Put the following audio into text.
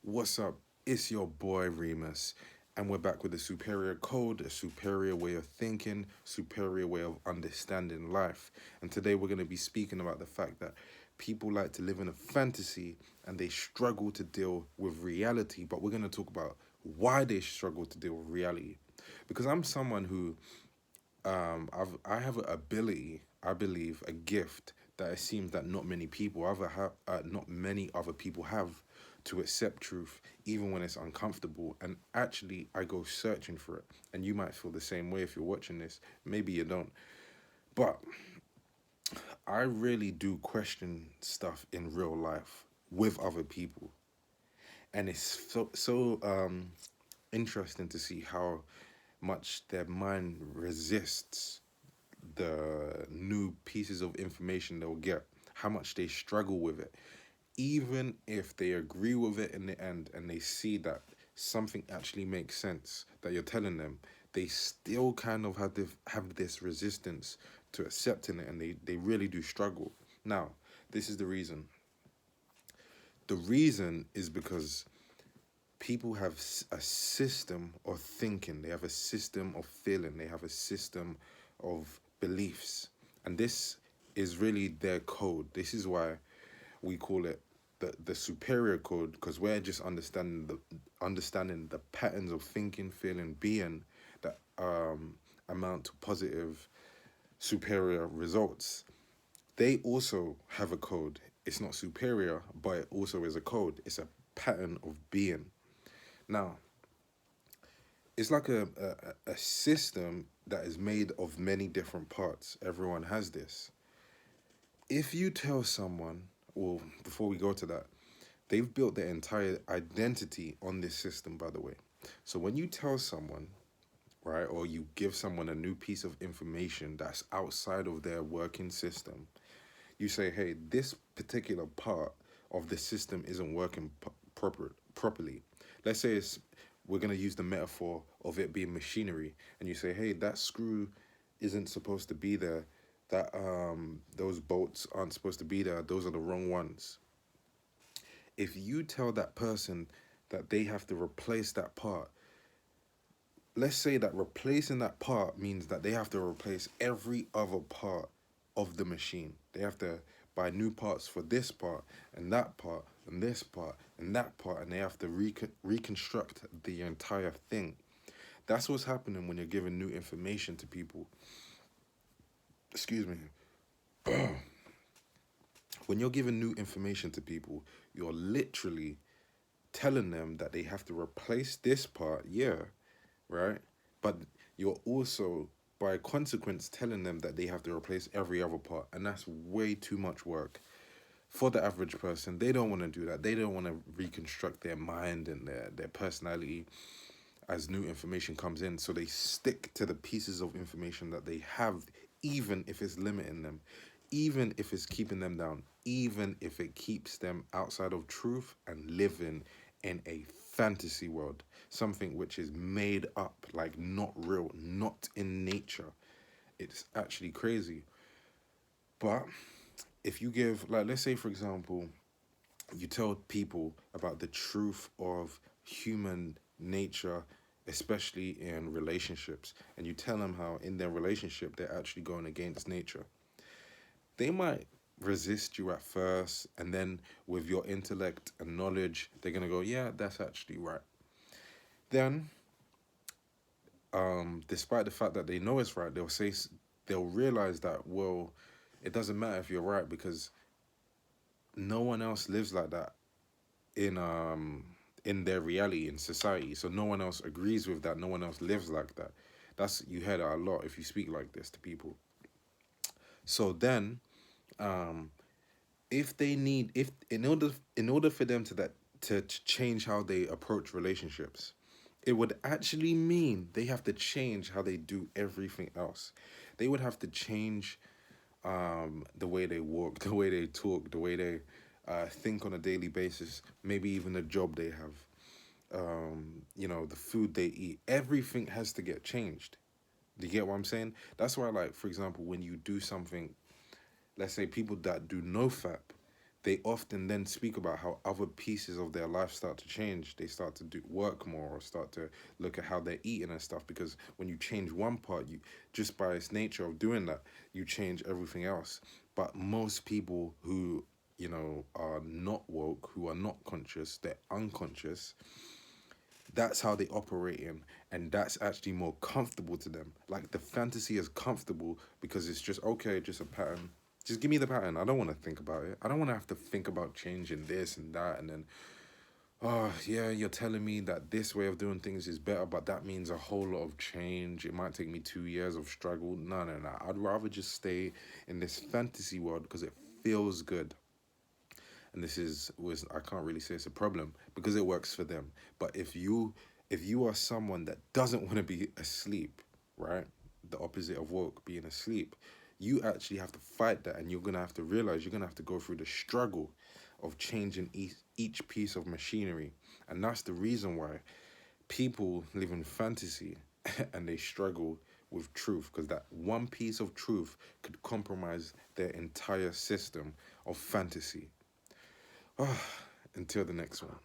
What's up? It's your boy Reemus, and we're back with a superior code, a superior way of thinking, superior way of understanding life. And today we're going to be speaking about the fact that people like to live in a fantasy and they struggle to deal with reality. But we're going to talk about why they struggle to deal with reality. Because I'm someone who I have an ability, I believe, a gift that it seems that not many other people have to accept truth, even when it's uncomfortable. And actually, I go searching for it. And you might feel the same way if you're watching this. Maybe you don't. But I really do question stuff in real life with other people, and it's so interesting to see how much their mind resists the new pieces of information they'll get, how much they struggle with it, even if they agree with it in the end and they see that something actually makes sense that you're telling them, they still kind of have this resistance to accepting it, and they really do struggle. Now, this is the reason. The reason is because people have a system of thinking, they have a system of feeling, they have a system of beliefs. And this is really their code. This is why we call it the superior code, because we're just understanding the patterns of thinking, feeling, being that amount to positive superior results. They also have a code. It's not superior, but it also is a code. It's a pattern of being. Now, it's like a system that is made of many different parts. Everyone has this. If you tell someone, well, before we go to that, they've built their entire identity on this system, by the way. So when you tell someone, right, or you give someone a new piece of information that's outside of their working system, you say, hey, this particular part of the system isn't working properly. Let's say we're going to use the metaphor of it being machinery, and you say, hey, that screw isn't supposed to be there. That those bolts aren't supposed to be there. Those are the wrong ones. If you tell that person that they have to replace that part, let's say that replacing that part means that they have to replace every other part of the machine. They have to buy new parts for this part and that part and this part and that part, and they have to reconstruct the entire thing. That's what's happening when you're giving new information to people. Excuse me. When you're giving new information to people, you're literally telling them that they have to replace this part, yeah, right? But you're also, by consequence, telling them that they have to replace every other part, and that's way too much work for the average person. They don't want to do that. They don't want to reconstruct their mind and their personality as new information comes in. So they stick to the pieces of information that they have, even if it's limiting them, even if it's keeping them down, even if it keeps them outside of truth and living in a fantasy world, something which is made up, like not real, not in nature. It's actually crazy. But if you give, like, let's say, for example, you tell people about the truth of human nature, especially in relationships, and you tell them how in their relationship they're actually going against nature. They might resist you at first, and then with your intellect and knowledge, they're gonna go, yeah, that's actually right. Then, despite the fact that they know it's right, they'll realize that, well, it doesn't matter if you're right, because no one else lives like that in in their reality in society. So no one else agrees with that. No one else lives like that. That's, you hear that a lot if you speak like this to people. So then, um, if they need, if in order for them to change how they approach relationships, it would actually mean they have to change how they do everything else. They would have to change the way they walk, the way they talk, the way they think on a daily basis, maybe even the job they have, the food they eat. Everything has to get changed. Do you get what I'm saying? That's why, like, for example, when you do something, let's say people that do no fap, they often then speak about how other pieces of their life start to change. They start to do work more, or start to look at how they're eating and stuff. Because when you change one part, you just by its nature of doing that, you change everything else. But most people who, are not woke, who are not conscious, they're unconscious. That's how they operate in, and that's actually more comfortable to them. Like the fantasy is comfortable because it's just okay, just a pattern. Just give me the pattern. I don't want to think about it. I don't want to have to think about changing this and that, and then oh yeah, you're telling me that this way of doing things is better, but that means a whole lot of change. It might take me 2 years of struggle. No, no, no. I'd rather just stay in this fantasy world because it feels good. And this is was I can't really say it's a problem because it works for them. But if you are someone that doesn't want to be asleep, right? The opposite of woke, being asleep, you actually have to fight that, and you're gonna have to realize you're gonna have to go through the struggle of changing each piece of machinery. And that's the reason why people live in fantasy and they struggle with truth, because that one piece of truth could compromise their entire system of fantasy. Until the next one.